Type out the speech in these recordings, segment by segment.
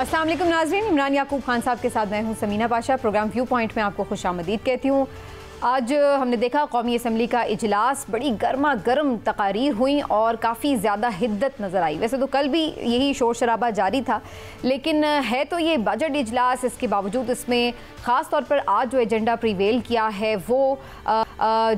अस्सलाम वालेकुम नाज़रीन, इमरान याकूब खान साहब के साथ मैं हूं Samina Pasha. Program viewpoint में आपको खुशामदीद कहती हूं। आज हमने देखा कौमी असम्बली का इजलास, बड़ी गर्मा गर्म तकारीर हुई और काफ़ी ज़्यादा हिद्दत नज़र आई। वैसे तो कल भी यही शोर शराबा जारी था, लेकिन है तो ये बजट इजलास, इसके बावजूद इसमें ख़ास तौर पर आज जो एजेंडा प्रीवेल किया है वो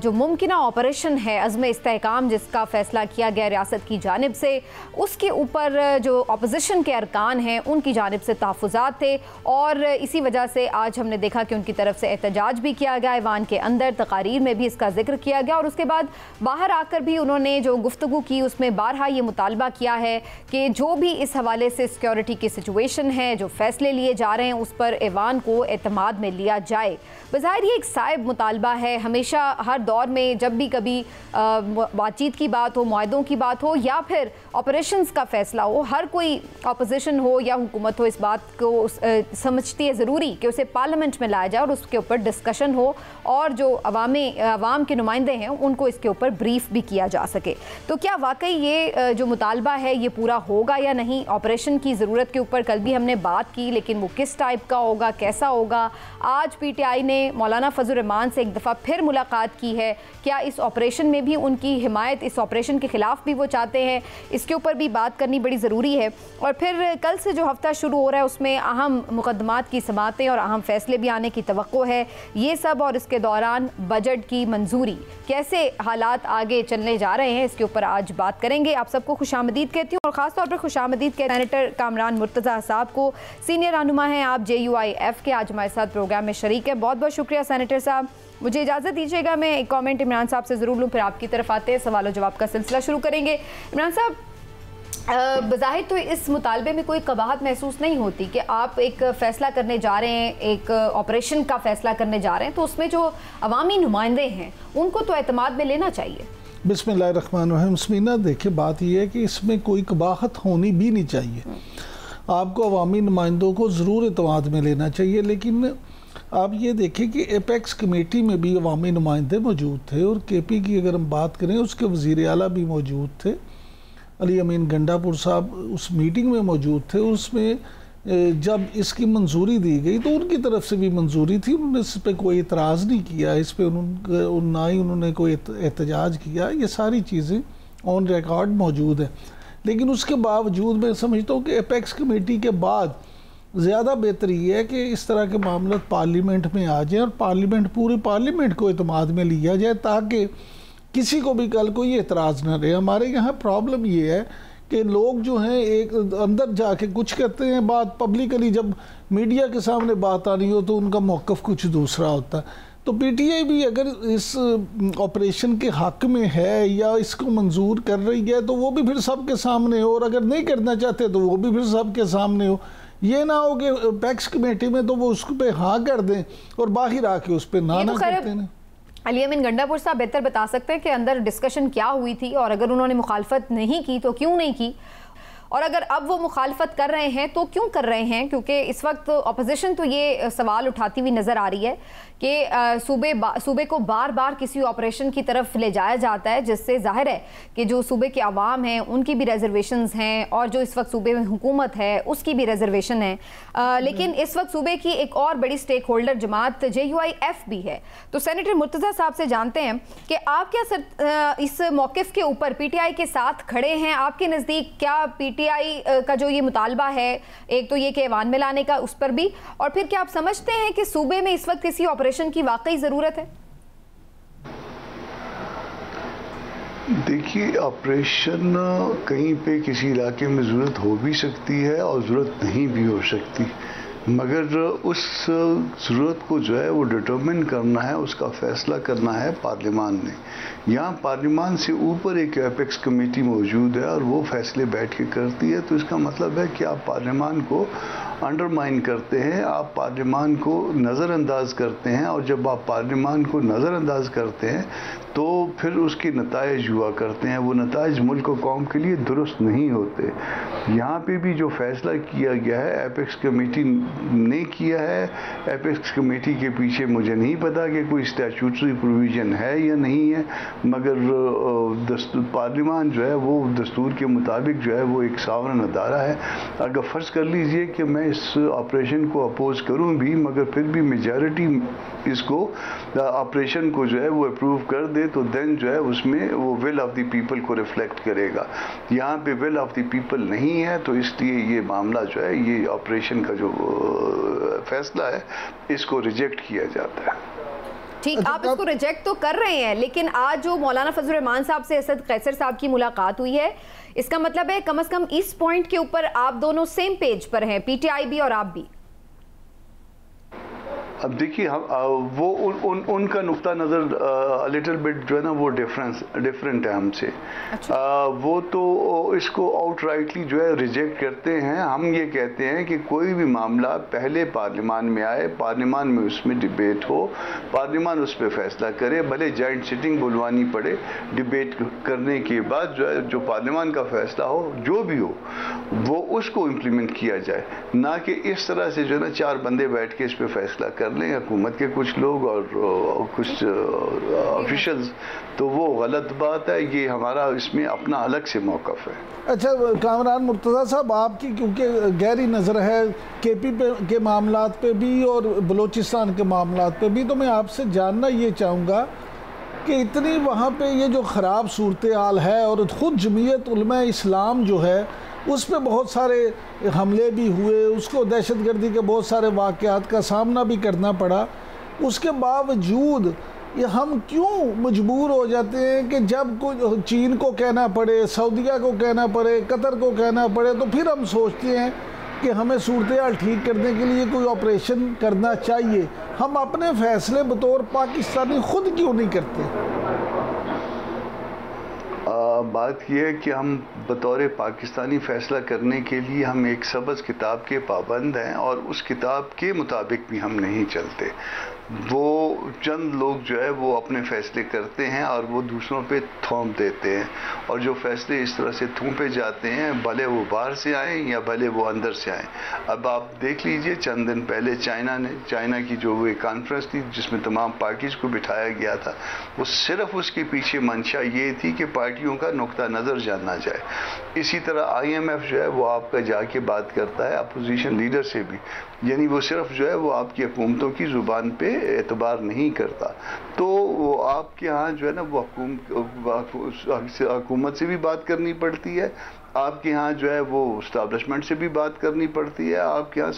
जो मुमकिन ऑपरेशन है अज़्म इस्तेहकाम जिसका फ़ैसला किया गया रियासत की जानिब से, उसके ऊपर जो अपोजिशन के अरकान हैं उनकी जानिब से तहफ़्फ़ुज़ात थे और इसी वजह से आज हमने देखा कि उनकी तरफ से एहतजाज भी किया गया। ऐवान के अंदर तकारीर में भी इसका जिक्र किया गया और उसके बाद बाहर आकर भी उन्होंने जो गुफ्तगू की उसमें बारहा ये मुतालबा किया है कि जो भी इस हवाले से सिक्योरिटी की सिचुएशन है, जो फ़ैसले लिए जा रहे हैं उस पर ऐवान को एतमाद में लिया जाए। बज़ाहिर ये एक साइब मुतालबा है। हमेशा हर दौर में जब भी कभी बातचीत की बात हो, मुआहदों की बात हो या फिर ऑपरेशंस का फ़ैसला हो, हर कोई अपोजिशन हो या हुकूमत हो इस बात को समझती है ज़रूरी कि उसे पार्लियामेंट में लाया जाए और उसके ऊपर डिस्कशन हो और जो अवाम के नुमाइंदे हैं उनको इसके ऊपर ब्रीफ भी किया जा सके। तो क्या वाकई ये जो मुतालबा है ये पूरा होगा या नहीं? ऑपरेशन की ज़रूरत के ऊपर कल भी हमने बात की, लेकिन वो किस टाइप का होगा, कैसा होगा? आज PTI ने मौलाना फजल रहमान से एक दफ़ा फिर मुलाकात की है। क्या इस ऑपरेशन में भी उनकी हिमायत, इस ऑपरेशन के ख़िलाफ़ भी वो चाहते हैं? इसके ऊपर भी बात करनी बड़ी ज़रूरी है। और फिर कल से जो हफ्ता शुरू हो रहा है उसमें अहम मुकदमात की समातें और अहम फ़ैसले भी आने की तवक्को है। ये सब और इसके दौरान बजट की मंजूरी, कैसे हालात आगे चलने जा रहे हैं, इसके ऊपर आज बात करेंगे। आप सबको खुशामदीद कहती हूँ और ख़ास तौर पर खुशामदीद कहती हूँ सेनेटर कामरान मुर्तज़ा साहब को। सीनियर रहनुमा हैं आप JUIF के, आज हमारे साथ प्रोग्राम में शरीक है। बहुत बहुत शुक्रिया सेनेटर साहब। मुझे इजाज़त दीजिएगा, मैं एक कमेंट इमरान साहब से ज़रूर लूँ, फिर आपकी तरफ आते हैं, सवाल और जवाब का सिलसिला शुरू करेंगे। इमरान साहब, बज़ाहिर तो इस मुतालबे में कोई कबाहत महसूस नहीं होती कि आप एक फ़ैसला करने जा रहे हैं, एक ऑपरेशन का फ़ैसला करने जा रहे हैं, तो उसमें जो अवामी नुमाइंदे हैं उनको तो एतमाद में लेना चाहिए। बिस्मिल्लाहिर्रहमानिर्रहीम। समीना, देखिए बात यह है कि इसमें कोई कबाहत होनी भी नहीं चाहिए। आपको अवामी नुमाइंदों को ज़रूर एतमाद में लेना चाहिए, लेकिन आप ये देखें कि एपेक्स कमेटी में भी अवामी नुमाइंदे मौजूद थे और KP की अगर हम बात करें उसके वज़ीर आला भी मौजूद थे। अली अमीन गंडापुर साहब उस मीटिंग में मौजूद थे। उसमें जब इसकी मंजूरी दी गई तो उनकी तरफ से भी मंजूरी थी, उन्होंने इस पर कोई एतराज़ नहीं किया, इस पर ना ही उन्होंने कोई एहतजाज किया। ये सारी चीज़ें ऑन रिकॉर्ड मौजूद हैं। लेकिन उसके बावजूद मैं समझता हूँ कि एपेक्स कमेटी के बाद ज़्यादा बेहतर ये है कि इस तरह के मामले पार्लियामेंट में आ जाए और पूरी पार्लियामेंट को एतमाद में लिया जाए, ताकि किसी को भी कल कोई एतराज़ न रहे। हमारे यहाँ प्रॉब्लम ये है कि लोग जो हैं एक अंदर जाके कुछ कहते हैं, बात पब्लिकली जब मीडिया के सामने बात आ रही हो तो उनका मौक़िफ़ कुछ दूसरा होता है। तो PTI भी अगर इस ऑपरेशन के हक़ में है या इसको मंजूर कर रही है तो वो भी फिर सबके सामने हो, और अगर नहीं करना चाहते तो वो भी फिर सबके सामने हो। ये ना हो कि एपेक्स कमेटी में तो वो उस पर हाँ कर दें और बाहर आके उस पर ना करते हैं। अली अमीन गंडापुर साहब बेहतर बता सकते हैं कि अंदर डिस्कशन क्या हुई थी और अगर उन्होंने मुखालफत नहीं की तो क्यों नहीं की, और अगर अब वो मुखालफत कर रहे हैं तो क्यों कर रहे हैं? क्योंकि इस वक्त अपोजिशन तो ये सवाल उठाती हुई नज़र आ रही है कि सूबे को बार बार किसी ऑपरेशन की तरफ ले जाया जाता है, जिससे जाहिर है कि जो सूबे के अवाम हैं उनकी भी रिजर्वेशंस हैं और जो इस वक्त सूबे में हुकूमत है उसकी भी रिजर्वेशन है। लेकिन इस वक्त सूबे की एक और बड़ी स्टेक होल्डर जमात JUIF भी है। तो सेनेटर मुर्तज़ा साहब से जानते हैं कि आप क्या इस मौक़िफ़ के ऊपर PTI के साथ खड़े हैं? आपके नज़दीक क्या PTI का जो ये मुतालबा है, एक तो ये कि ऐवान में लाने का, उस पर भी, और फिर क्या आप समझते हैं कि सूबे में इस वक्त किसी ऑपरेशन की वाकई ज़रूरत है? देखिए, ऑपरेशन कहीं पे किसी इलाके में ज़रूरत हो भी सकती है और ज़रूरत नहीं भी हो सकती, मगर उस ज़रूरत को जो है वो डिटरमिन करना है, उसका फ़ैसला करना है पार्लियामान ने। यहाँ पार्लियामान से ऊपर एक एपेक्स कमेटी मौजूद है और वो फ़ैसले बैठ के करती है। तो इसका मतलब है कि आप पार्लियामान को अंडरमाइन करते हैं, आप पार्लियामान को नज़रअंदाज करते हैं, और जब आप पार्लियामान को नज़रअंदाज करते हैं तो फिर उसके नताइज हुआ करते हैं। वो नताइज मुल्क और कौम के लिए दुरुस्त नहीं होते। यहाँ पे भी जो फ़ैसला किया गया है एपेक्स कमेटी ने किया है। एपेक्स कमेटी के पीछे मुझे नहीं पता कि कोई स्टैट्यूटरी प्रोविज़न है या नहीं है, मगर पार्लियामान जो है वो दस्तूर के मुताबिक जो है वो एक सावरन अदारा है। अगर फ़र्ज़ कर लीजिए कि मैं इस ऑपरेशन को अपोज करूं भी, मगर फिर भी मेजॉरिटी इसको ऑपरेशन को जो है वो अप्रूव कर दे, तो देन जो है उसमें वो विल ऑफ द पीपल को रिफ्लेक्ट करेगा। यहाँ पे विल ऑफ द पीपल नहीं है, तो इसलिए ये मामला जो है, ये ऑपरेशन का जो फैसला है, इसको रिजेक्ट किया जाता है। ठीक, आप इसको रिजेक्ट तो कर रहे हैं, लेकिन आज जो मौलाना फजल रहमान साहब से असद कैसर साहब की मुलाकात हुई है, इसका मतलब है कम से कम इस पॉइंट के ऊपर आप दोनों सेम पेज पर हैं, पीटीआई भी और आप भी। अब देखिए, हम वो उनका नुक्ता नज़र लिटिल बिट जो है ना वो डिफरेंट है हमसे। अच्छा। वो तो इसको आउटराइटली जो है रिजेक्ट करते हैं। हम ये कहते हैं कि कोई भी मामला पहले पार्लियामान में आए, पार्लियामान में उसमें डिबेट हो, पार्लियामान उस पर फैसला करे, भले जॉइंट सिटिंग बुलवानी पड़े, डिबेट करने के बाद जो है जो पार्लियामान का फैसला हो, जो भी हो, वो उसको इम्प्लीमेंट किया जाए, ना कि इस तरह से जो है ना 4 बंदे बैठ के इस पर फैसला कर लें, हुकूमत के कुछ लोग और कुछ ऑफिशियल्स। तो वो गलत बात है, ये हमारा इसमें अपना अलग से मौक़िफ़ है। अच्छा कामरान मुर्तज़ा साहब, आपकी क्योंकि गहरी नज़र है केपी के मामलात पे भी और बलूचिस्तान के मामलात पे भी, तो मैं आपसे जानना ये चाहूँगा कि इतनी वहाँ पे ये जो ख़राब सूरत हाल है, और ख़ुद जमीयत उलमा इस्लाम जो है उस पर बहुत सारे हमले भी हुए, उसको दहशतगर्दी के बहुत सारे वाक़यात का सामना भी करना पड़ा, उसके बावजूद ये हम क्यों मजबूर हो जाते हैं कि जब कोई चीन को कहना पड़े, सऊदीया को कहना पड़े, कतर को कहना पड़े, तो फिर हम सोचते हैं कि हमें सूरत हाल ठीक करने के लिए कोई ऑपरेशन करना चाहिए। हम अपने फ़ैसले बतौर पाकिस्तानी ख़ुद क्यों नहीं करते? बात यह है कि हम बतौर पाकिस्तानी फ़ैसला करने के लिए हम एक सबज़ किताब के पाबंद हैं, और उस किताब के मुताबिक भी हम नहीं चलते। वो चंद लोग जो है वो अपने फ़ैसले करते हैं और वो दूसरों पे थोप देते हैं, और जो फ़ैसले इस तरह से थोपे जाते हैं, भले वो बाहर से आएँ या भले वो अंदर से आएँ। अब आप देख लीजिए, चंद दिन पहले चाइना की जो वो कॉन्फ्रेंस थी जिसमें तमाम पार्टीज़ को बिठाया गया था, वो सिर्फ उसके पीछे मंशा ये थी कि पार्टियों का नुक्ता नज़र जानना जाए। इसी तरह IMF जो है वो आपका जाके बात करता है अपोजिशन लीडर से भी, यानी वो सिर्फ जो है वो आपकी हुकूमतों की ज़ुबान पे एतबार नहीं करता। तो वो आपके यहाँ जो है ना वो हुकूमत से भी बात करनी पड़ती है, आपके यहाँ जो है वो इस्टेब्लिशमेंट से भी बात करनी पड़ती है, आपके यहाँ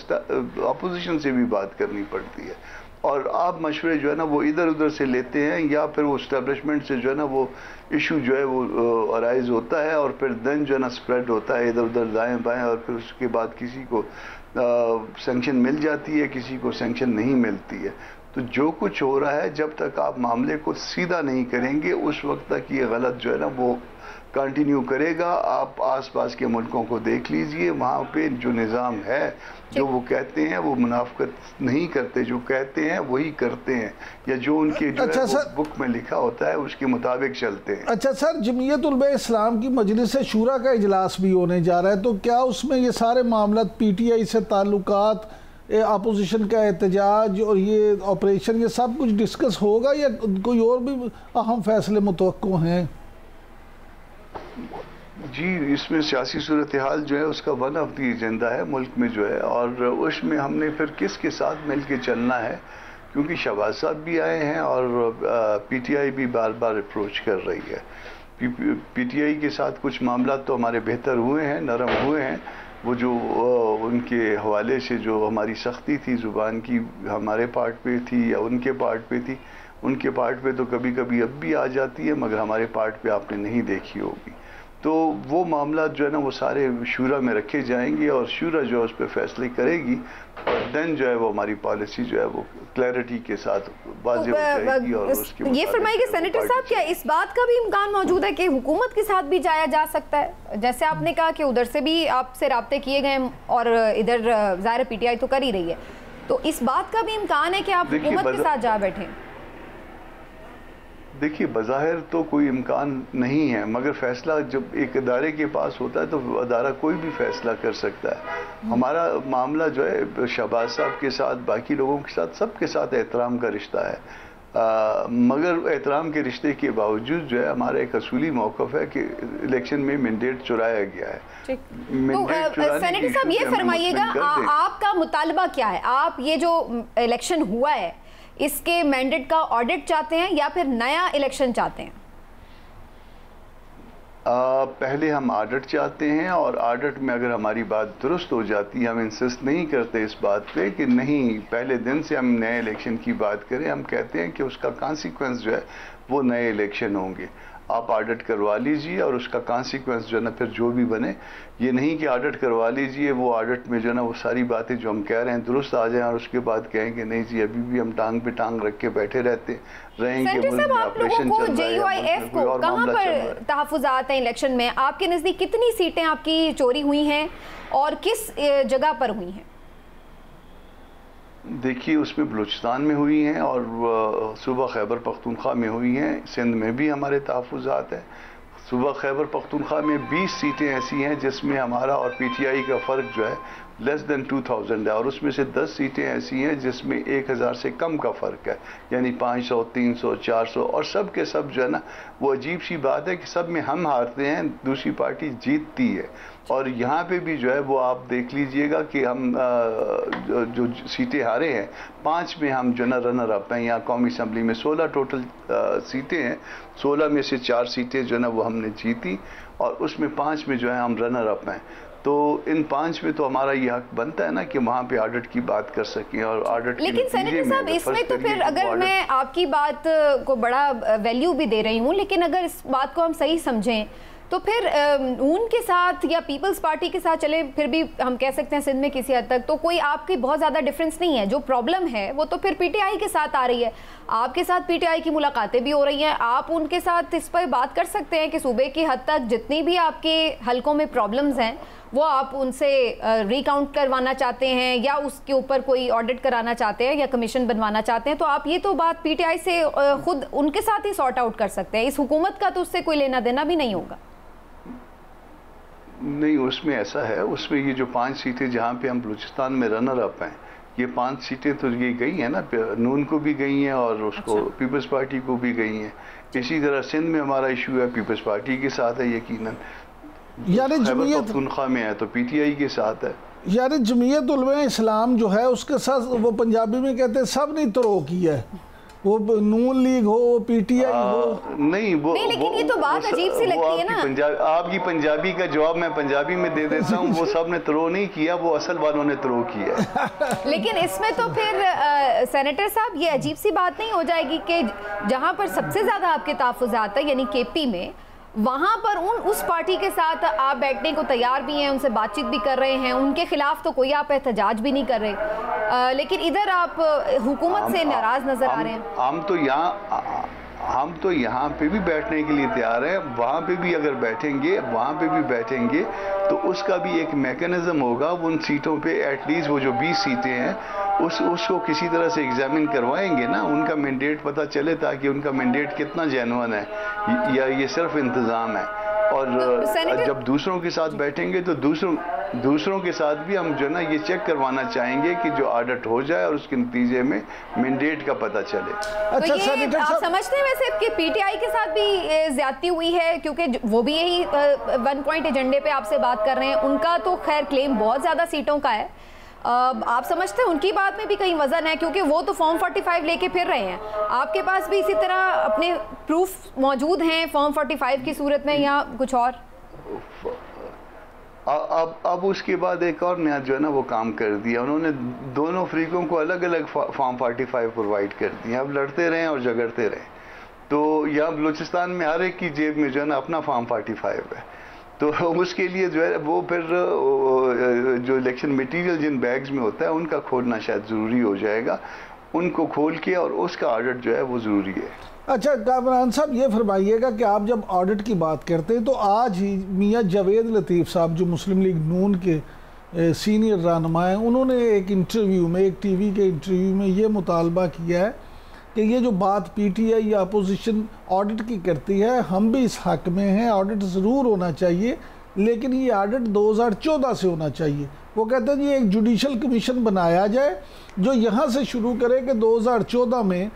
अपोजिशन से भी बात करनी पड़ती है, और आप मशवरे जो है ना वो इधर उधर से लेते हैं, या फिर वो इस्टेब्लिशमेंट से जो है ना वो इशू जो है वो अराइज होता है, और फिर देन जो है ना स्प्रेड होता है इधर उधर दाएं बाएं, और फिर उसके बाद किसी को सैंक्शन मिल जाती है, किसी को सैंक्शन नहीं मिलती है। तो जो कुछ हो रहा है, जब तक आप मामले को सीधा नहीं करेंगे, उस वक्त तक ये गलत जो है ना वो कंटिन्यू करेगा। आप आसपास के मुल्कों को देख लीजिए, वहाँ पे जो निज़ाम है, जो वो कहते हैं वो मुनाफिकत नहीं करते, जो कहते हैं वही करते हैं, या जो उनके जो अच्छा है वो बुक में लिखा होता है उसके मुताबिक चलते हैं। अच्छा सर, जमीयत उलमा इस्लाम की मजलिस शूरा का इजलास भी होने जा रहा है, तो क्या उसमें ये सारे मामला PTI से ताल्लुकात, अपोजिशन का एहतजाज और ये ऑपरेशन, ये सब कुछ डिस्कस होगा, या कोई और भी अहम फैसले मुतवक्को हैं? जी, इसमें सियासी सूरत हाल जो है उसका वन ऑफ दी एजेंडा है मुल्क में जो है, और उसमें हमने फिर किसके साथ मिल के चलना है, क्योंकि शहबाज साहब भी आए हैं और PTI भी बार बार अप्रोच कर रही है। PTI के साथ कुछ मामला तो हमारे बेहतर हुए हैं, नरम हुए हैं। वो जो उनके हवाले से जो हमारी सख्ती थी ज़ुबान की, हमारे पार्ट पे थी या उनके पार्ट पे थी, उनके पार्ट पे तो कभी कभी अब भी आ जाती है, मगर हमारे पार्ट पे आपने नहीं देखी होगी। तो वो मामला जो है ना वो सारे शूरा में रखे जाएंगे, और शूरा जो है उस पर फैसले करेगी, और देन जो है वो हमारी पॉलिसी जो है वो क्लैरिटी के साथ वाज़ेह हो जाएगी। और उसके ये फरमाइए सेनेटर साहब, क्या इस बात का भी इम्कान मौजूद है कि हुकूमत के साथ भी जाया जा सकता है? जैसे आपने कहा कि उधर से भी आपसे राब्ते किए गए, और इधर ज़ाहिर PTI तो कर ही रही है, तो इस बात का भी इम्कान है कि आप हुकूमत के साथ जा बैठें? देखिए, बज़ाहिर तो कोई इम्कान नहीं है, मगर फैसला जब एक अदारे के पास होता है तो अदारा कोई भी फैसला कर सकता है। हमारा मामला जो है शहबाज साहब के साथ, बाकी लोगों के साथ, सबके साथ एहतराम का रिश्ता है। मगर एहतराम के रिश्ते के बावजूद जो है हमारा एक असूली मौक़िफ़ है कि इलेक्शन में मैंडेट चुराया गया है। तो सेनेटर साहब ये फरमाइएगा, आपका मुतालबा क्या है? आप ये जो इलेक्शन हुआ है इसके मैंडेट का ऑडिट चाहते हैं या फिर नया इलेक्शन चाहते हैं? पहले हम ऑडिट चाहते हैं, और ऑडिट में अगर हमारी बात दुरुस्त हो जाती है, हम इंसिस्ट नहीं करते इस बात पे कि नहीं पहले दिन से हम नए इलेक्शन की बात करें। हम कहते हैं कि उसका कॉन्सिक्वेंस जो है वो नए इलेक्शन होंगे। आप ऑडिट करवा लीजिए और उसका कॉन्सिक्वेंस जो है ना फिर जो भी बने, ये नहीं कि ऑडिट करवा लीजिए, वो ऑडिट में जो है ना वो सारी बातें जो हम कह रहे हैं दुरुस्त आ जाएं और उसके बाद कहें कि नहीं जी अभी भी हम टांग पे टांग रख के बैठे रहेंगे। आप लोगों को JUIF को कहां पर तहफ़्फ़ुज़ात हैं इलेक्शन में? आपके नज़दीक कितनी सीटें आपकी चोरी हुई हैं और किस जगह पर हुई हैं? देखिए उसमें बलूचिस्तान में हुई हैं और सूबा खैबर पख्तूनख्वा में हुई हैं। सिंध में भी हमारे तहफ़्फ़ुज़ात हैं। सूबा खैबर पख्तूनख्वा में 20 सीटें ऐसी हैं जिसमें हमारा और PTI का फ़र्क जो है लेस देन 2000 है, और उसमें से 10 सीटें ऐसी हैं जिसमें 1000 से कम का फ़र्क है, यानी 500, 300, 400, और सब के सब जो है ना वो अजीब सी बात है कि सब में हम हारते हैं, दूसरी पार्टी जीतती है। और यहाँ पे भी जो है वो आप देख लीजिएगा कि हम जो सीटें हारे हैं 5 में हम जो ना रनर अप हैं। यहाँ कौमी असम्बली में 16 टोटल सीटें हैं, 16 में से 4 सीटें जो है ना वो हमने जीती और उसमें 5 में जो है हम रनर अप हैं। तो इन 5 में तो हमारा ये हक बनता है ना कि वहाँ पे ऑडिट की बात कर सकें और ऑडिट। लेकिन सेनेटर साहब इसमें तो फिर अगर मैं आपकी बात को बड़ा वैल्यू भी दे रही हूँ, लेकिन अगर इस बात को हम सही समझें तो फिर नून के साथ या पीपल्स पार्टी के साथ चले फिर भी हम कह सकते हैं सिंध में किसी हद तक तो कोई आपकी बहुत ज़्यादा डिफरेंस नहीं है। जो प्रॉब्लम है वो तो फिर PTI के साथ आ रही है। आपके साथ PTI की मुलाकातें भी हो रही हैं, आप उनके साथ इस पर बात कर सकते हैं कि सूबे की हद तक जितनी भी आपके हलकों में प्रॉब्लम्स हैं वो आप उनसे रिकाउंट करवाना चाहते हैं या उसके ऊपर कोई ऑडिट कराना चाहते हैं या कमीशन बनवाना चाहते हैं, तो आप ये तो बात PTI से खुद उनके साथ ही सॉर्ट आउट कर सकते हैं। इस हुकूमत का तो उससे कोई लेना देना भी नहीं होगा। नहीं, उसमें ऐसा है, उसमें ये जो 5 सीटें जहाँ पे हम बलूचिस्तान में रनर अप हैं, ये 5 सीटें तो ये गई हैं ना, नून को भी गई हैं और उसको पीपल्स पार्टी को भी गई हैं। इसी तरह सिंध में हमारा इशू है पीपल्स पार्टी के साथ है यकीनन, यानी जमीयत पख्तूनख्वा में है तो PTI के साथ है। यानी जमीयत उलमा इस्लाम जो है उसके साथ वो पंजाबी में कहते हैं सब ने तरो किया है, वो नून लीग हो वो PTI हो। नहीं वो नहीं, लेकिन ये तो बात अजीब सी लगती है ना। आपकी पंजाबी का जवाब मैं पंजाबी में दे देता हूँ। वो सब ने तरो नहीं किया, वो असल वालों ने तरो किया। लेकिन इसमें तो फिर सेनेटर साहब ये अजीब सी बात नहीं हो जाएगी कि जहाँ पर सबसे ज्यादा आपके तहफ़्फ़ुज़ात है यानी KP में, वहाँ पर उस पार्टी के साथ आप बैठने को तैयार भी हैं, उनसे बातचीत भी कर रहे हैं, उनके खिलाफ तो कोई आप एहतजाज भी नहीं कर रहे, लेकिन इधर आप हुकूमत से नाराज नजर आ रहे हैं। हम तो यहाँ पे भी बैठने के लिए तैयार हैं, वहाँ पे भी अगर बैठेंगे, वहाँ पे भी बैठेंगे तो उसका भी एक मैकेनिज्म होगा। उन सीटों पे एटलीस्ट वो जो 20 सीटें हैं उसको किसी तरह से एग्जामिन करवाएंगे ना, उनका मैंडेट पता चले ताकि उनका मैंडेट कितना जेन्युइन है या ये सिर्फ इंतज़ाम है। और जब दूसरों के साथ बैठेंगे तो दूसरों के साथ भी हम जो है ना ये चेक करवाना चाहेंगे कि जो ऑडिट हो जाए और उसके नतीजे में मैंडेट का पता चले। अच्छा, तो ये आप समझते हैं वैसे कि PTI के साथ भी ज्यादती हुई है, क्योंकि वो भी यही 1 पॉइंट एजेंडे पे आपसे बात कर रहे हैं, उनका तो खैर क्लेम बहुत ज़्यादा सीटों का है। आप समझते हैं उनकी बात में भी कहीं वजन है, क्योंकि वो तो फॉर्म 45 लेके फिर रहे हैं, आपके पास भी इसी तरह अपने प्रूफ मौजूद हैं फॉर्म 45 की सूरत में या कुछ और? अब उसके बाद एक और नया जो है ना वो काम कर दिया उन्होंने, दोनों फ्रीकों को अलग अलग फॉर्म 45 प्रोवाइड कर दिए। अब लड़ते रहें और झगड़ते रहें। तो यहाँ बलूचिस्तान में हर एक की जेब में जो है ना अपना फॉर्म 45 है, तो उसके लिए जो है वो फिर जो इलेक्शन मटेरियल जिन बैग्स में होता है उनका खोलना शायद ज़रूरी हो जाएगा, उनको खोल के और उसका ऑडिट जो है वो ज़रूरी है। अच्छा कामरान साहब, ये फरमाइएगा कि आप जब ऑडिट की बात करते हैं तो आज ही मियाँ जावेद लतीफ़ साहब जो मुस्लिम लीग नून के सीनियर रहनुमा हैं, उन्होंने एक इंटरव्यू में, एक TV के इंटरव्यू में ये मुतालबा किया है कि ये जो बात PTI या अपोजिशन ऑडिट की करती है, हम भी इस हक में हैं, ऑडिट ज़रूर होना चाहिए, लेकिन ये ऑडिट 2014 से होना चाहिए। वो कहते हैं जी एक जुडिशल कमीशन बनाया जाए जो यहाँ से शुरू करे कि 2014 में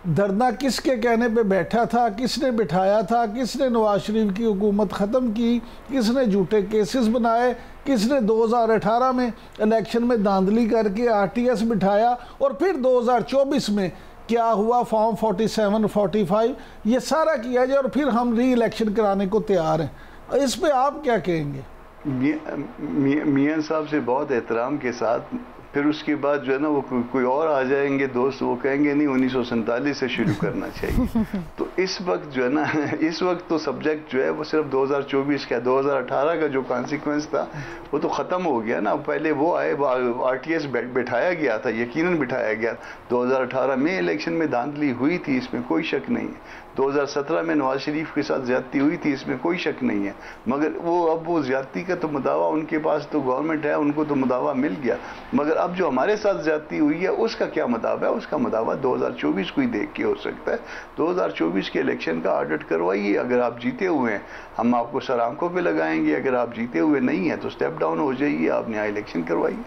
धरना किसके कहने पे बैठा था, किसने बिठाया था, किसने नवाज शरीफ की हुकूमत ख़त्म की, किसने झूठे केसेस बनाए, किसने 2018 में इलेक्शन में धांधली करके RTS बिठाया, और फिर 2024 में क्या हुआ, फॉर्म 47, 45 ये सारा किया जाए और फिर हम री इलेक्शन कराने को तैयार हैं। इस पे आप क्या कहेंगे? मियां साहब से बहुत एहतराम के साथ फिर उसके बाद जो है ना वो कोई और आ जाएंगे दोस्त, वो कहेंगे नहीं 1947 से शुरू करना चाहिए। तो इस वक्त जो है ना, इस वक्त तो सब्जेक्ट जो है वो सिर्फ 2024 का, 2018 का जो कॉन्सिक्वेंस था वो तो ख़त्म हो गया ना। पहले वो आए, RTS बिठाया गया था, यकीनन बिठाया गया। 2018 में इलेक्शन में धांधली हुई थी, इसमें कोई शक नहीं है। 2017 में नवाज शरीफ के साथ ज्यादती हुई थी, इसमें कोई शक नहीं है। मगर वो अब वो ज्यादती का तो मुदावा उनके पास तो गवर्नमेंट है, उनको तो मुदावा मिल गया। मगर अब जो हमारे साथ ज्यादती हुई है उसका क्या मुदावा है? उसका मुदावा 2024 को ही देख के हो सकता है। 2024 के इलेक्शन का ऑडिट करवाइए। अगर आप जीते हुए हैं हम आपको सर आंखों पे लगाएंगे, अगर आप जीते हुए नहीं है तो स्टेप डाउन हो जाइए, आप नया इलेक्शन करवाइए।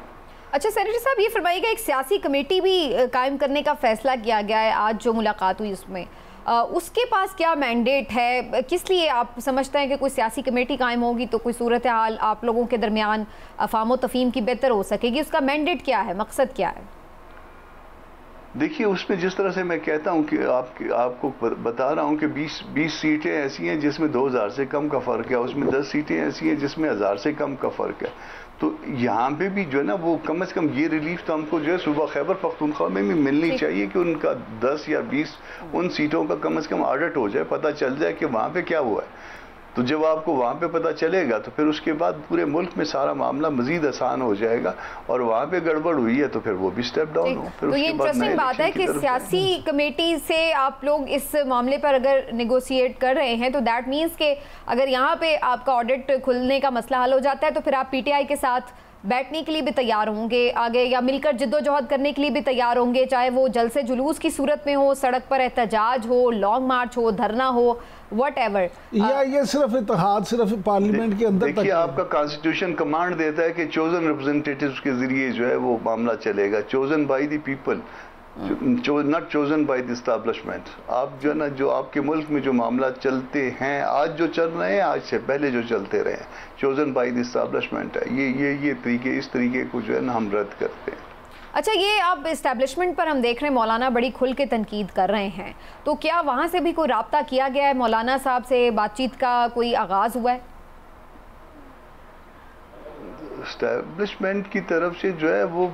अच्छा सेनेटर साहब, ये फरमाइएगा, एक सियासी कमेटी भी कायम करने का फैसला किया गया है, आज जो मुलाकात हुई उसमें उसके पास क्या मैंडेट है? किस लिए आप समझते हैं कि कोई सियासी कमेटी कायम होगी तो कोई सूरत हाल आप लोगों के दरमियान अफाम तफहीम की बेहतर हो सकेगी? उसका मैंडेट क्या है, मकसद क्या है? देखिए, उसमें जिस तरह से मैं कहता हूं कि आपको बता रहा हूं कि 20 सीटें ऐसी हैं जिसमें 2000 से कम का फ़र्क है, उसमें 10 सीटें ऐसी हैं जिसमें 1000 से कम का फ़र्क है। तो यहाँ पे भी जो है ना वो कम से कम ये रिलीफ तो हमको जो है सूबा खैबर पख्तूनख्वा में भी मिलनी चाहिए कि उनका 10 या 20 उन सीटों का कम से कम ऑडिट हो जाए, पता चल जाए कि वहाँ पे क्या हुआ है। तो जब आपको वहाँ पे पता चलेगा तो फिर उसके बाद पूरे मुल्क में सारा मामला मजीद आसान हो जाएगा। और वहाँ पे गड़बड़ हुई है तो फिर वो भी स्टेप डाउन हो। फिर तो ये इंटरेस्टिंग बात है कि सियासी कमेटी से आप लोग इस मामले पर अगर निगोशिएट कर रहे हैं तो दैट मीन्स कि अगर यहाँ पे आपका ऑडिट खुलने का मसला हल हो जाता है तो फिर आप PTI के साथ बैठने के लिए भी तैयार होंगे आगे, या मिलकर जिद्दोजहद करने के लिए भी तैयार होंगे, चाहे वो जलसे जुलूस की सूरत में हो, सड़क पर एहतजाज हो, लॉन्ग मार्च हो, धरना हो, व्हाटएवर। या ये सिर्फ इत्तेहाद सिर्फ पार्लियामेंट के अंदर? देखिए, आपका कॉन्स्टिट्यूशन कमांड देता है कि चोजन रिप्रेजेंटेटिव्स के जरिए जो है वो मामला चलेगा, chosen by the people, not chosen by the establishment. आप जो है ना, जो आपके मुल्क में जो मामला चलते हैं, आज जो चल रहे हैं, आज से पहले जो चलते रहे हैं, चोजन बाय द एस्टैब्लिशमेंट है। ये तरीके, इस तरीके को जो है ना हम रद्द करते हैं। अच्छा, ये अब इस्टेब्लिशमेंट पर हम देख रहे हैं मौलाना बड़ी खुल के तनकीद कर रहे हैं, तो क्या वहाँ से भी कोई राब्ता किया गया है? मौलाना साहब से बातचीत का कोई आगाज़ हुआ है? एस्टैब्लिशमेंट की तरफ से जो है वो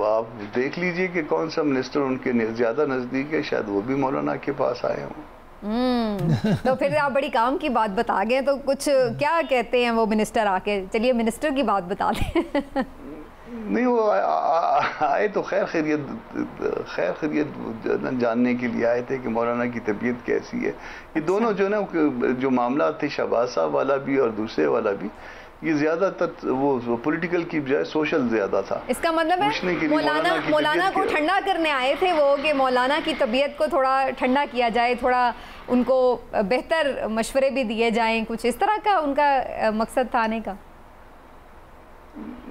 आप देख लीजिए कि कौन सा मिनिस्टर उनके ज़्यादा नज़दीक है, शायद वो भी मौलाना के पास आए हों। तो फिर आप बड़ी काम की बात बता गए, तो कुछ क्या कहते हैं वो मिनिस्टर आके? चलिए मिनिस्टर की बात बता दें। नहीं, वो आए तो खैर खैरियत जानने के लिए आए थे कि मौलाना की तबीयत कैसी है। ये दोनों जो ना जो मामला थे, शहबाज साहब वाला भी और दूसरे वाला भी, ये ज्यादातर वो पॉलिटिकल की बजाय सोशल ज्यादा था। इसका मतलब है मौलाना को ठंडा करने आए थे वो, कि मौलाना की तबीयत को थोड़ा ठंडा किया जाए, थोड़ा उनको बेहतर मशवरे भी दिए जाएं, कुछ इस तरह का उनका मकसद था आने का?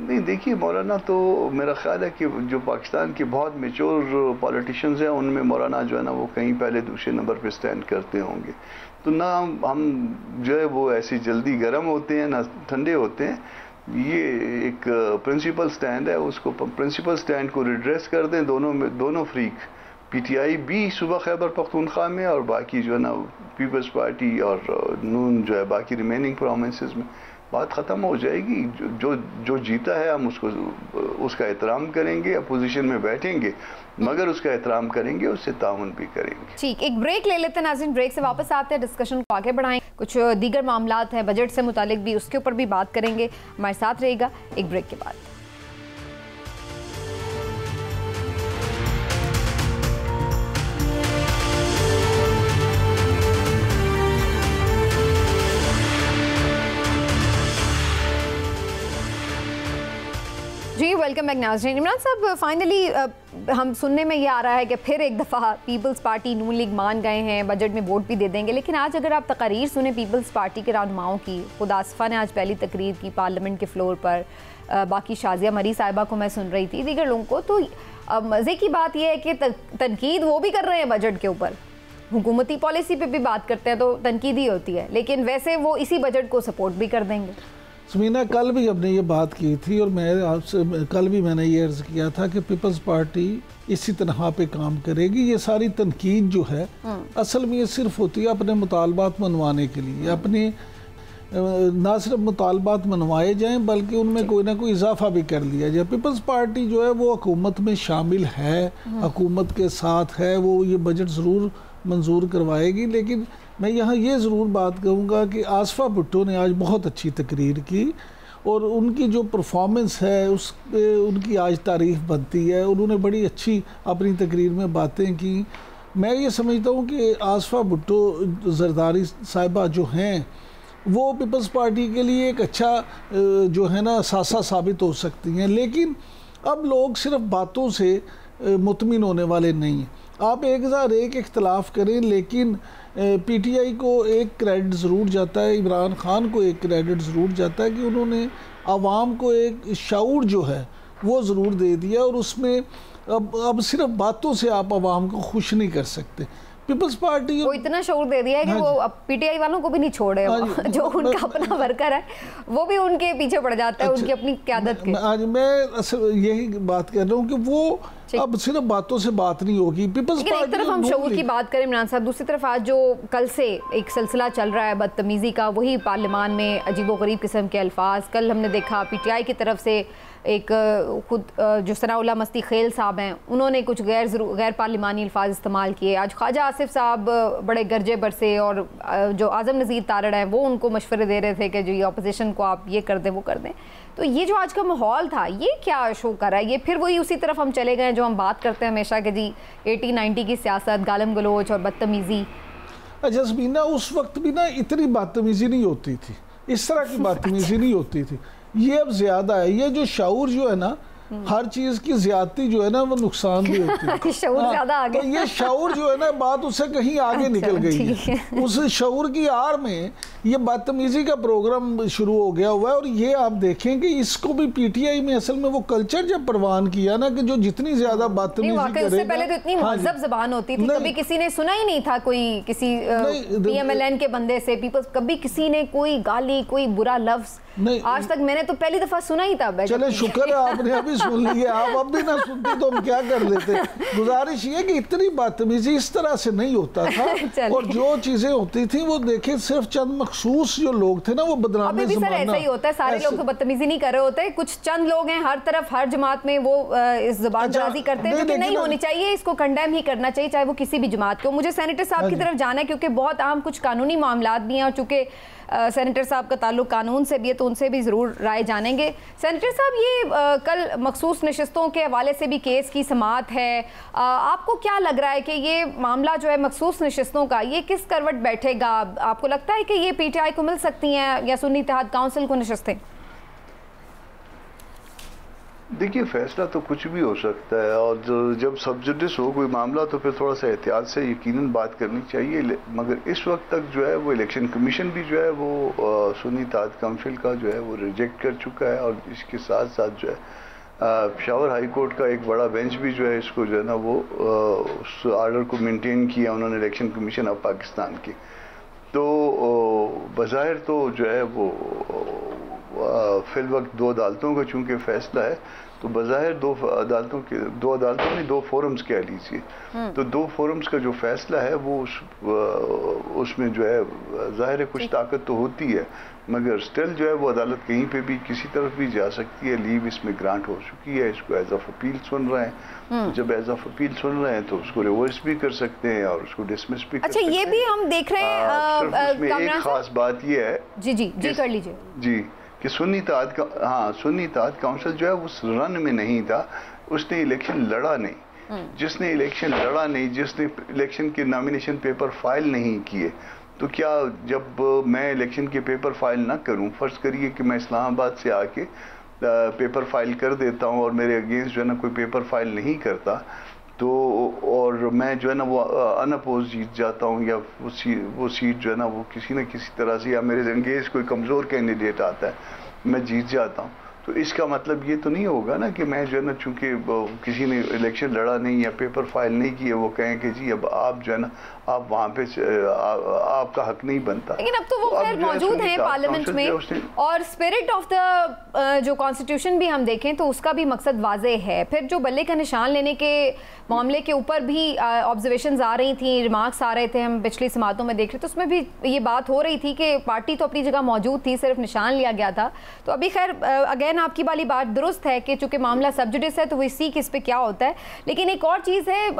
नहीं, देखिए, मौलाना तो मेरा ख्याल है कि जो पाकिस्तान के बहुत मेच्योर पॉलिटिशियंस हैं उनमें मौलाना जो है ना वो कहीं पहले दूसरे नंबर पे स्टैंड करते होंगे। तो ना हम जो है वो ऐसी जल्दी गर्म होते हैं ना ठंडे होते हैं। ये एक प्रिंसिपल स्टैंड है, उसको प्रिंसिपल स्टैंड को रिड्रेस कर दें। दोनों फ्रीक, PTI भी सूबा खैबर पख्तूनख्वा में और बाकी जो है ना पीपल्स पार्टी और नून जो है बाकी रिमेनिंग प्रोविंसेस में, बात ख़त्म हो जाएगी। जो जीता है हम उसका एहतराम करेंगे, अपोजिशन में बैठेंगे, मगर उसका एहतराम करेंगे, उससे ताउन भी करेंगे। ठीक, एक ब्रेक ले लेते हैं नाज़रीन, ब्रेक से वापस आते हैं, डिस्कशन को आगे बढ़ाएं। कुछ दीगर मामलात हैं बजट से मुतालिक भी, उसके ऊपर भी बात करेंगे। हमारे साथ रहेगा एक ब्रेक के बाद। जी वेलकम बैक नाज़रीन। इमरान साहब, फाइनली हम सुनने में ये आ रहा है कि फिर एक दफ़ा पीपल्स पार्टी नून लीग मान गए हैं, बजट में वोट भी दे देंगे। लेकिन आज अगर आप तकारीर सुने पीपल्स पार्टी के रहनुमाओं की, खुद आसफ़ा ने आज पहली तकरीर की पार्लियामेंट के फ्लोर पर, बाकी शाजिया मरी साहिबा को मैं सुन रही थी, दीगर लोगों को, तो अब मज़े की बात यह है कि तनकीद वो भी कर रहे हैं बजट के ऊपर, हुकूमती पॉलिसी पे भी बात करते हैं तो तनकीद ही होती है, लेकिन वैसे वो इसी बजट को सपोर्ट भी कर देंगे। समीना, कल भी हमने ये बात की थी और मैं आपसे कल भी मैंने ये अर्ज़ किया था कि पीपल्स पार्टी इसी तरह पे काम करेगी। ये सारी तनकीद जो है असल में ये सिर्फ होती है अपने मुतालबात मनवाने के लिए, अपने ना सिर्फ मुतालबात मनवाए जाएं बल्कि उनमें कोई ना कोई इजाफा भी कर लिया जाए। पीपल्स पार्टी जो है वो हुकूमत में शामिल है, हुकूमत के साथ है, वो ये बजट ज़रूर मंजूर करवाएगी। लेकिन मैं यहाँ ये ज़रूर बात कहूँगा कि आसफ़ा भुट्टो ने आज बहुत अच्छी तकरीर की और उनकी जो परफॉर्मेंस है उस उनकी आज तारीफ़ बनती है। उन्होंने बड़ी अच्छी अपनी तकरीर में बातें की। मैं ये समझता हूँ कि आसफ़ा भुट्टो जरदारी साहिबा जो हैं वो पीपल्स पार्टी के लिए एक अच्छा जो है ना सासा साबित हो सकती हैं। लेकिन अब लोग सिर्फ बातों से मुतमिन होने वाले नहीं हैं। आप 1001 इख्तलाफ करें लेकिन पीटीआई को एक क्रेडिट ज़रूर जाता है, इमरान खान को एक क्रेडिट ज़रूर जाता है कि उन्होंने आवाम को एक शऊर जो है वो ज़रूर दे दिया और उसमें अब सिर्फ बातों से आप आवाम को खुश नहीं कर सकते। पीपल्स पार्टी वो इतना शऊर दे दिया है कि वो अब पीटीआई वालों को भी नहीं छोड़े, जो उनका अपना वर्कर है वो भी उनके पीछे पड़ जाता है, उनकी अपनी क़यादत के। आज मैं यही बात कर रहा हूँ कि वो अब सिर्फ बातों से बात नहीं होगी। पीपल्स पार्टी एक तरफ हम शऊर की बात करें इमरान साहब, दूसरी तरफ आज जो कल से एक सिलसिला चल रहा है बदतमीज़ी का, वही पार्लियामान में अजीबोगरीब किस्म के अल्फाज। कल हमने देखा पीटीआई की तरफ से एक खुद जो सनाउल्लाह मस्ती खेल साहब हैं उन्होंने कुछ गैर पार्लिमानी अल्फाज इस्तेमाल किए। आज ख्वाजा आसिफ साहब बड़े गर्जे बरसे और जो आज़म नज़ीर तारड़ हैं वो उनको मशवरे दे रहे थे कि जो ये अपोजिशन को आप ये कर दें वो कर दें। तो ये जो आज का माहौल था ये क्या शो कर रहा है? ये फिर वही उसी तरफ हम चले गए जो हम बात करते हैं हमेशा कि जी 80-90 की सियासत, गालम गलोच और बदतमीज़ी। अच्छा समीना, उस वक्त भी ना इतनी बदतमीज़ी नहीं होती थी, इस तरह की बदतमीज़ी नहीं होती थी। ये अब ज़्यादा है। ये जो शऊर जो है ना, हर चीज़ की ज़्यादती जो है ना वो नुकसान भी होती है। शऊर ज़्यादा आगे, तो ये शऊर जो है ना बात उससे कहीं आगे निकल गई है। उस शऊर की आड़ में ये बदतमीज़ी का प्रोग्राम शुरू हो गया हुआ है। और ये आप देखें कि इसको भी पीटीआई में असल में वो कल्चर जब परवान किया ना कि जो जितनी ज़्यादा बदतमीज़ी करेगा। उससे पहले तो इतनी महज़ब ज़बान होती थी, कभी किसी ने सुना ही नहीं था कोई किसी पीएमएलएन के बंदे से पीपल्स, कभी किसी ने कोई गाली कोई बुरा लफ्ज़ आज तक मैंने तो पहली दफ़ा सुना ही था। चले शुक्र है आपने अभी सुन लिया, आप अब भी ना सुनते तो हम क्या कर लेते। गुजारिश ये कि इतनी बदतमीजी इस तरह से नहीं होता था और जो चीजें होती थी वो देखे सिर्फ चंद मखसूस जो लोग थे ना वो बदनामी अभी भी सर ऐसा ही होता है, सारे लोग तो बदतमीजी नहीं कर रहे होते, कुछ चंद लोग हैं हर तरफ हर जमात में वो इस ज़बानदराज़ी करते हैं जो नहीं होनी चाहिए। इसको कंडेम ही करना चाहिए चाहे वो किसी भी जमात को। मुझे सेनेटर साहब की तरफ जाना है क्योंकि बहुत अहम कुछ कानूनी मामलात भी हैं और चूँकि सेनेटर साहब का ताल्लुक कानून से भी है तो उनसे भी ज़रूर राय जानेंगे। सेनेटर साहब, ये कल मखसूस नशिस्तों के हवाले से भी केस की समाअत है, आपको क्या लग रहा है कि ये मामला जो है मखसूस नशिस्तों का ये किस करवट बैठेगा? आपको लगता है कि ये पीटीआई को मिल सकती हैं या सुन्नी इत्तेहाद काउंसिल को नशिस्तें? देखिए, फैसला तो कुछ भी हो सकता है और जब सब जुडिस हो कोई मामला तो फिर थोड़ा सा एहतियात से यकीनन बात करनी चाहिए। मगर इस वक्त तक जो है वो इलेक्शन कमीशन भी जो है वो सुन्नी इत्तेहाद काउंसिल का जो है वो रिजेक्ट कर चुका है और इसके साथ साथ जो है पेशावर हाई कोर्ट का एक बड़ा बेंच भी जो है इसको जो है ना वो उस आर्डर को मेंटेन किया उन्होंने इलेक्शन कमीशन ऑफ पाकिस्तान की। तो बज़ाहिर तो जो है वो फिल वक्त दो अदालतों का चूंकि फैसला है तो बज़ाहिर दो अदालतों ने दो फोरम्स कह लीजिए, तो दो फोरम्स का जो फैसला है वो उसमें जो है ज़ाहिर है कुछ ताकत तो होती है मगर स्टिल जो है वो अदालत कहीं पे भी किसी तरफ भी जा सकती है। लीव इसमें ग्रांट हो चुकी है, इसको एज ऑफ अपील सुन रहे हैं, तो जब एज ऑफ अपील सुन रहे हैं तो उसको रिवर्स भी कर सकते हैं और उसको डिसमिस भी कर सकते हैं। अच्छा, ये भी हम देख रहे हैं। एक खास बात ये है जी कर लीजिए जी कि सुन्नी इत्तेहाद काउंसिल जो है उस रन में नहीं था, उसने इलेक्शन लड़ा नहीं। जिसने इलेक्शन लड़ा नहीं, जिसने इलेक्शन के नॉमिनेशन पेपर फाइल नहीं किए, तो क्या जब मैं इलेक्शन के पेपर फाइल ना करूं, फर्ज करिए कि मैं इस्लामाबाद से आके पेपर फाइल कर देता हूं और मेरे अगेंस्ट जो है ना कोई पेपर फाइल नहीं करता, तो और मैं जो है ना वो अनअपोज जीत जाता हूँ या वो सीट जो है ना वो किसी न किसी तरह से या मेरे अगेंस्ट कोई कमज़ोर कैंडिडेट आता है मैं जीत जाता हूँ, तो तो इसका मतलब ये तो नहीं होगा ना कि मैं जो है ना, चूंकि किसी ने इलेक्शन लड़ा नहीं या पेपर फाइल नहीं किए, वो कहें कि जी अब आप जो है ना, आप वहाँ पे आपका हक नहीं बनता। लेकिन अब तो वो खैर मौजूद हैं पार्लियामेंट में, और स्पिरिट ऑफ द जो कॉन्स्टिट्यूशन भी हम देखें तो उसका भी मकसद वाजे है। फिर जो बल्ले का निशान लेने के मामले के ऊपर भी ऑब्जर्वेशंस आ रही थी, रिमार्क्स आ रहे थे, हम पिछली समातों में देख रहे, तो उसमें भी ये बात हो रही थी कि पार्टी तो अपनी जगह मौजूद थी, सिर्फ निशान लिया गया था। तो अभी खैर अगेन आपकी वाली बात दुरुस्त है कि चूंकि मामला सब जुडिस है तो वो सी कि इस पे क्या होता है। लेकिन एक और चीज़ है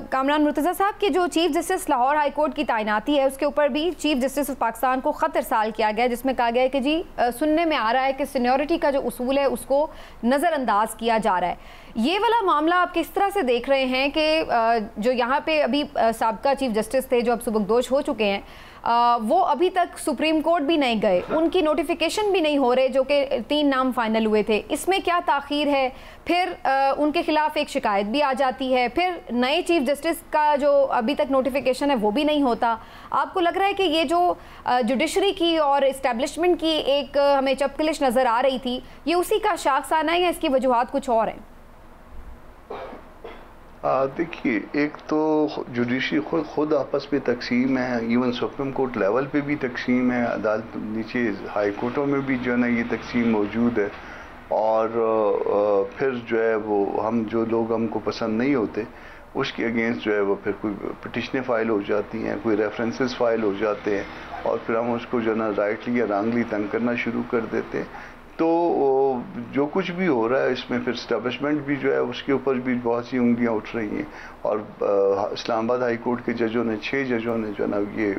कामरान मुर्तज़ा साहब की, जो chief justice Lahore high court की तैनाती है उसके ऊपर भी चीफ जस्टिस ऑफ पाकिस्तान को ख़त इरसाल किया गया, जिसमें कहा गया है कि जी सुनने में आ रहा है कि सीनियरिटी का जो उसूल है उसको नज़रअंदाज किया जा रहा है। ये वाला मामला आप किस तरह से देख रहे हैं कि जो यहाँ पे अभी साबका चीफ जस्टिस थे जो अब सुबकदोश हो चुके हैं, वो अभी तक सुप्रीम कोर्ट भी नहीं गए, उनकी नोटिफिकेशन भी नहीं हो रहे, जो कि 3 नाम फाइनल हुए थे, इसमें क्या ताख़ीर है? फिर उनके खिलाफ एक शिकायत भी आ जाती है, फिर नए चीफ जस्टिस का जो अभी तक नोटिफिकेशन है वो भी नहीं होता। आपको लग रहा है कि ये जो जुडिशरी की और इस्टेब्लिशमेंट की एक हमें चपकलिश नज़र आ रही थी, ये उसी का शाखसाना है या इसकी वजूहात कुछ और हैं? देखिए, एक तो जुडिशरी खुद आपस में तकसीम है, इवन सुप्रीम कोर्ट लेवल पे भी तकसीम है, अदालत नीचे हाई कोर्टों में भी जो है ना ये तकसीम मौजूद है। और फिर जो है वो हम जो लोग हमको पसंद नहीं होते उसके अगेंस्ट जो है वो फिर कोई पिटिशनें फाइल हो जाती हैं, कोई रेफरेंसेस फाइल हो जाते हैं, और फिर हम उसको जो है ना राइटली या रॉन्गली तंग करना शुरू कर देते हैं। तो जो कुछ भी हो रहा है इसमें फिर स्टैब्लिशमेंट भी जो है उसके ऊपर भी बहुत सी उंगलियां उठ रही हैं। और इस्लामाबाद हाई कोर्ट के जजों ने 6 जजों ने जो है ना ये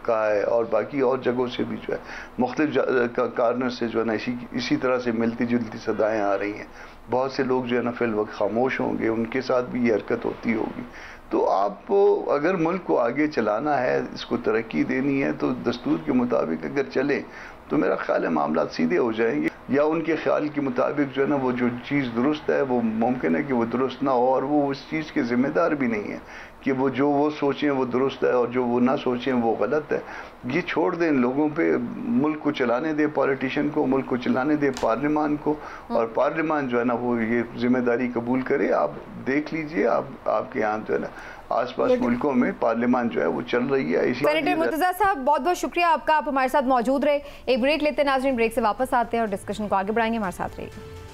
कहा है, और बाकी और जगहों से भी जो है मुख्तलिफ कार्नर से जो है ना इसी तरह से मिलती जुलती सदाएँ आ रही हैं। बहुत से लोग जो है ना फिल वक्त खामोश होंगे, उनके साथ भी ये हरकत होती होगी। तो आप अगर मुल्क को आगे चलाना है, इसको तरक्की देनी है, तो दस्तूर के मुताबिक अगर चले तो मेरा ख्याल है मामला सीधे हो जाएंगे। या उनके ख्याल के मुताबिक जो है ना वो जो चीज़ दुरुस्त है वो मुमकिन है कि वो दुरुस्त ना हो, और वो उस चीज़ के ज़िम्मेदार भी नहीं है कि वो जो वो सोचें वो दुरुस्त है और जो वो ना सोचें वो गलत है। ये छोड़ दें लोगों पे, मुल्क को चलाने दें पॉलिटिशियन को, मुल्क को चलाने दें पार्लियामान को, और पार्लियामान जो है ना वो ये जिम्मेदारी कबूल करे। आप देख लीजिए, आपके यहाँ जो है ना आसपास मुल्कों में पार्लियामान जो है वो चल रही है। सेनेटर मुर्तज़ा साहब बहुत बहुत शुक्रिया आपका, आप हमारे साथ मौजूद रहे। एक ब्रेक लेते हैं नाज़रीन, ब्रेक से वापस आते हैं और डिस्कशन को आगे बढ़ाएंगे। हमारे साथ रहिए।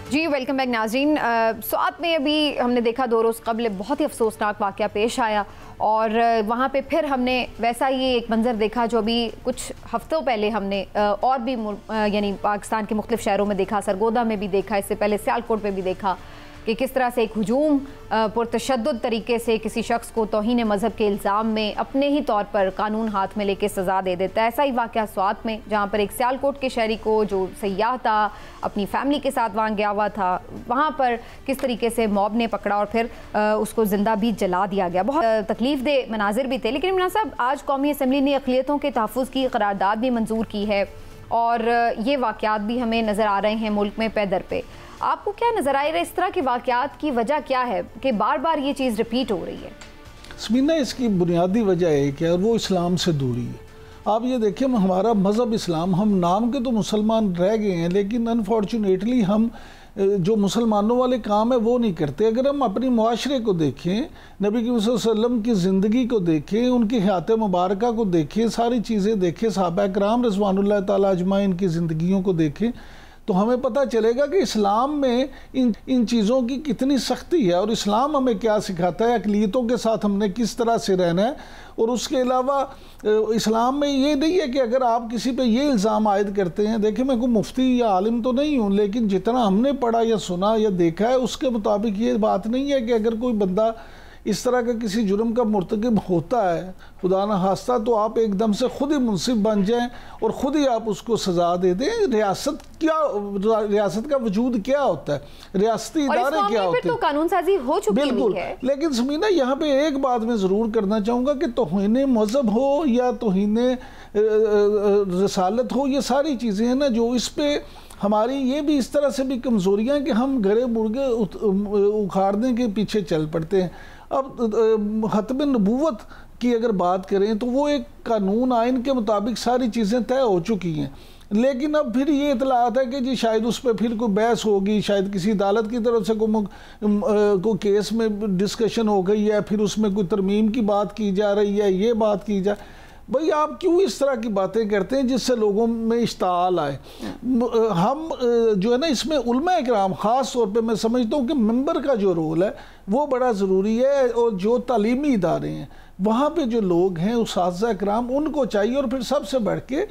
जी वेलकम बैक नाज़रीन। साथ में अभी हमने देखा 2 रोज़ कबल बहुत ही अफसोसनाक वाक़या पेश आया, और वहाँ पे फिर हमने वैसा ही एक मंज़र देखा जो अभी कुछ हफ्तों पहले हमने और भी यानी पाकिस्तान के मुख्तलिफ शहरों में देखा, सरगोदा में भी देखा, इससे पहले सियालकोट में भी देखा कि किस तरह से एक हुजूम पुरतशद्दुद तरीके से किसी शख्स को तौहीन मज़हब के इल्ज़ाम में अपने ही तौर पर कानून हाथ में लेके सज़ा दे देता है। ऐसा ही वाक़या स्वात में, जहाँ पर एक सियालकोट के शहरी को जो सयाह था, अपनी फैमिली के साथ वहाँ गया हुआ था, वहाँ पर किस तरीके से मॉब ने पकड़ा और फिर उसको ज़िंदा भी जला दिया गया। बहुत तकलीफ़ दे मनाजिर भी थे। लेकिन इमरान साहब, आज कौमी असम्बली ने अक़लियतों के तहफ़्फ़ुज़ की करारदाद भी मंजूर की है, और ये वाक़यात भी हमें नज़र आ रहे हैं मुल्क में पैदर पे। आपको क्या नज़र आ रहा है, इस तरह के वाक़यात की वजह क्या है कि बार बार ये चीज़ रिपीट हो रही है? स्मीना, इसकी बुनियादी वजह एक है, और वो इस्लाम से दूरी है। आप ये देखिए, हमारा मज़हब इस्लाम, हम नाम के तो मुसलमान रह गए हैं, लेकिन अनफॉर्चुनेटली हम जो मुसलमानों वाले काम है वो नहीं करते। अगर हम अपनी मुआशरे को देखें, नबी की वसल्लम की ज़िंदगी को देखें, उनकी हयात मुबारक को देखें, सारी चीज़ें देखें, सहाबा किराम रिज़वानुल्लाह ताला अजमाइन की ज़िंदगियों को देखें, तो हमें पता चलेगा कि इस्लाम में इन चीज़ों की कितनी सख्ती है, और इस्लाम हमें क्या सिखाता है, अक़लियतों के साथ हमने किस तरह से रहना है। और उसके अलावा इस्लाम में ये नहीं है कि अगर आप किसी पे ये इल्ज़ाम आयद करते हैं, देखिए मैं कोई मुफ्ती या आलिम तो नहीं हूँ, लेकिन जितना हमने पढ़ा या सुना या देखा है उसके मुताबिक ये बात नहीं है कि अगर कोई बंदा इस तरह का किसी जुर्म का मुर्तकिब होता है, खुदा न खास्ता, तो आप एकदम से खुद ही मुनसिफ बन जाएं और ख़ुद ही आप उसको सज़ा दे दें। रियासत का वजूद क्या होता है, रियासती इदारे क्या होते हैं, तो कानून साजी हो चुकी है। बिल्कुल। लेकिन समीना, यहाँ पे एक बात मैं ज़रूर करना चाहूँगा कि तौहीन मज़हब हो या तौहीन रसालत हो, ये सारी चीज़ें हैं ना जो इस पे हमारी ये भी इस तरह से भी कमज़ोरियाँ कि हम घरे मुर्गे उखाड़ने के पीछे चल पड़ते हैं। अब खत्म नबूवत की अगर बात करें तो वो एक कानून आइन के मुताबिक सारी चीज़ें तय हो चुकी हैं, लेकिन अब फिर ये इतलात है कि जी शायद उस पर फिर कोई बहस होगी, शायद किसी अदालत की तरफ से को केस में डिस्कशन हो गई है, फिर उसमें कोई तरमीम की बात की जा रही है, ये बात की जा। भाई आप क्यों इस तरह की बातें करते हैं जिससे लोगों में इश्ताल आए। हम जो है ना इसमें उलमा इकराम ख़ास तौर पे मैं समझता हूँ कि मेंबर का जो रोल है वो बड़ा ज़रूरी है, और जो तालीमी इदारे हैं वहाँ पे जो लोग हैं उस्ताज़ इकराम उनको चाहिए। और फिर सबसे बढ़ के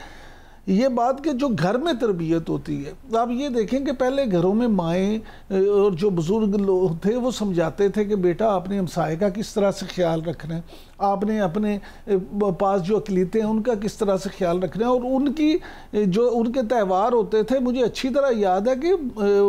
ये बात कि जो घर में तरबियत होती है, आप ये देखें कि पहले घरों में माएँ और जो बुज़ुर्ग लोग थे वो समझाते थे कि बेटा आपने हमसाये का किस तरह से ख्याल रखना है, आपने अपने पास जो अक़लीतें हैं उनका किस तरह से ख्याल रखना है। और उनकी जो उनके त्यौहार होते थे, मुझे अच्छी तरह याद है कि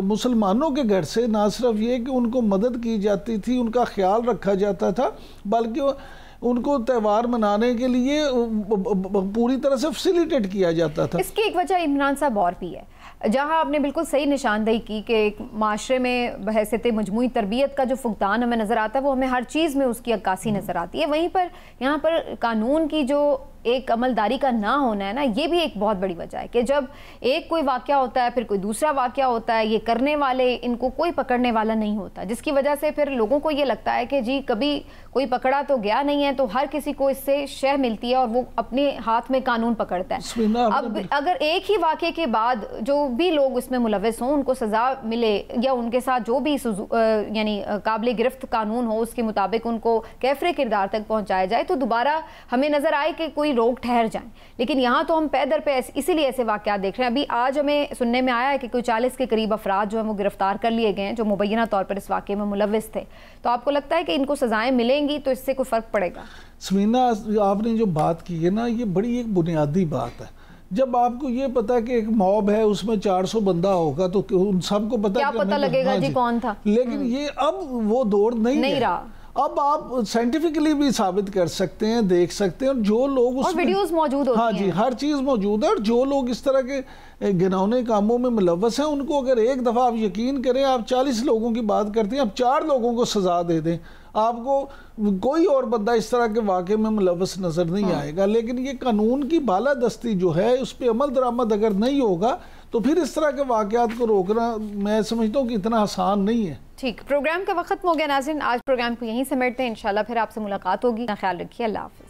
मुसलमानों के घर से ना सिर्फ ये कि उनको मदद की जाती थी, उनका ख्याल रखा जाता था, बल्कि उनको त्यौहार मनाने के लिए पूरी तरह से फैसिलिटेट किया जाता था। इसकी एक वजह इमरान साहब और भी है, जहां आपने बिल्कुल सही निशानदेही की कि एक माशरे में बहैसियत मजमूई तरबियत का जो फुकदान हमें नज़र आता है वो हमें हर चीज़ में उसकी अक्कासी नज़र आती है। वहीं पर यहाँ पर कानून की जो एक अमलदारी का ना होना है ना, ये भी एक बहुत बड़ी वजह है कि जब एक कोई वाक़या होता है फिर कोई दूसरा वाक़या होता है, ये करने वाले इनको कोई पकड़ने वाला नहीं होता, जिसकी वजह से फिर लोगों को ये लगता है कि जी कभी कोई पकड़ा तो गया नहीं है, तो हर किसी को इससे शह मिलती है और वो अपने हाथ में कानून पकड़ता है। अब अगर एक ही वाक़े के बाद जो भी लोग उसमें मुलव्वस हों उनको सज़ा मिले, या उनके साथ जो भी यानी काबिल गिरफ्त कानून हो उसके मुताबिक उनको कैफरे किरदार तक पहुँचाया जाए, तो दोबारा हमें नज़र आए कि कोई रोक ठहर जाएं। लेकिन यहाँ तो हम पैदर पे इसीलिए ऐसे वाक़यात देख रहे हैं। अभी आज हमें सुनने में आया है कि कोई 40 के करीब अफराद जो हैं वो गिरफ्तार कर लिए गए हैं जो मुबैना तौर पर इस वाक़े में मुलव्वस थे। तो आपको लगता है कि इनको सज़ाएं मिलेंगी तो इससे कोई फ़र्क पड़ेगा? समीना, आपने जो बात की है ना, ये बड़ी एक बुनियादी बात है। जब आपको ये पता है कि एक मॉब है उसमें 400 बंदा होगा तो उन सबको क्या पता लगेगा जी कौन था। लेकिन ये अब वो दौर नहीं रहा। अब आप साइंटिफिकली भी साबित कर सकते हैं, देख सकते हैं, और जो लोग उसमें वीडियोस मौजूद होती हैं। हाँ जी, हर चीज़ मौजूद है। और जो लोग इस तरह के घिनौने कामों में मुलव्वस हैं उनको अगर एक दफ़ा आप यकीन करें, आप 40 लोगों की बात करते हैं, आप 4 लोगों को सज़ा दे दें, आपको कोई और बंदा इस तरह के वाक़े में मुलव्वस नज़र नहीं आएगा। लेकिन ये कानून की बालादस्ती जो है उस पर अमल दरामद अगर नहीं होगा तो फिर इस तरह के वाक़यात को रोकना मैं समझता हूँ कि इतना आसान नहीं है। ठीक, प्रोग्राम का वक्त खत्म हो गया नाज़रीन, आज प्रोग्राम को यहीं समेटते हैं। इंशाल्लाह फिर आपसे मुलाकात होगी। ख्याल रखिए, अल्लाह हाफ़िज़।